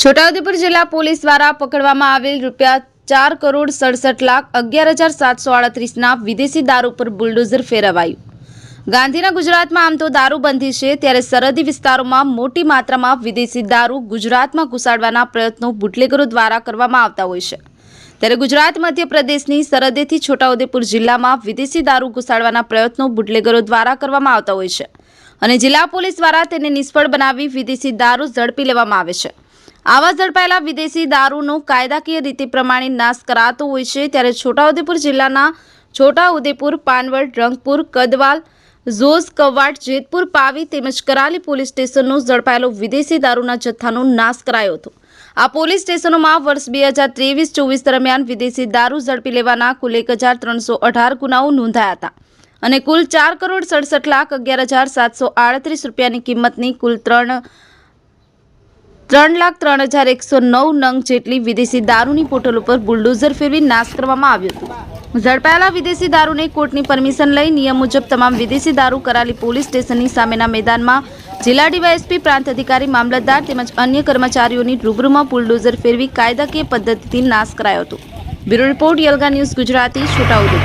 છોટાઉદેપુર જિલ્લા પોલીસ દ્વારા પકડવામાં આવેલ ₹4,67,11,738ના વિદેશી દારૂ પર બુલડોઝર ફેરવાયું। ગાંધીના ગુજરાતમાં આમ તો દારૂબંધી છે, ત્યારે સરહદી વિસ્તારોમાં મોટી માત્રામાં વિદેશી દારૂ ગુજરાતમાં ઘુસાડવાના પ્રયત્નો બુટલેગરો દ્વારા કરવામાં આવતા હોય છે। ત્યારે ગુજરાત મધ્યપ્રદેશની સરહદેથી છોટાઉદેપુર જિલ્લામાં વિદેશી દારૂ ઘુસાડવાના પ્રયત્નો બુટલેગરો દ્વારા કરવામાં આવતા હોય છે અને જિલ્લા પોલીસ દ્વારા તેને નિષ્ફળ બનાવી વિદેશી દારૂ ઝડપી લેવામાં આવે છે। આવા ઝડપાયેલા વિદેશી દારૂનો કાયદાકીય રીતે પ્રમાણે નાશ કરાતો હોય છે। ત્યારે છોટાઉદેપુર જિલ્લાના છોટાઉદેપુર, પાનવડ, રંગપુર, કદવાલ, ઝોઝ, કવાટ, જેતપુર, પાવી તેમજ કરાલી પોલીસ સ્ટેશનનો ઝડપાયેલો વિદેશી દારૂના જથ્થાનો નાશ કરાયો હતો। આ પોલીસ સ્ટેશનોમાં વર્ષ 2023-24 દરમિયાન વિદેશી દારૂ ઝડપી લેવાના કુલ 1,318 ગુનાઓ નોંધાયા હતા અને કુલ ₹4,67,11,738 રૂપિયાની કિંમતની કુલ 3,03,109 નંગ જેટલી વિદેશી દારૂની બોટલ ઉપર બુલડોઝર ફેરવી નાશ કરવામાં આવ્યો હતો। ઝડપાયેલા વિદેશી દારૂને કોર્ટની પરમિશન લઈ નિયમ મુજબ તમામ વિદેશી દારૂ કરાલી પોલીસ સ્ટેશનની સામેના મેદાનમાં જિલ્લા ડીવાયએસપી, પ્રાંત અધિકારી, મામલતદાર તેમજ અન્ય કર્મચારીઓની રૂબરૂમાં બુલડોઝર ફેરવી કાયદાકીય પદ્ધતિથી નાશ કરાયો હતો। બ્યુરો રિપોર્ટ, યલગા ન્યૂઝ ગુજરાતી, છોટાઉદેપુર।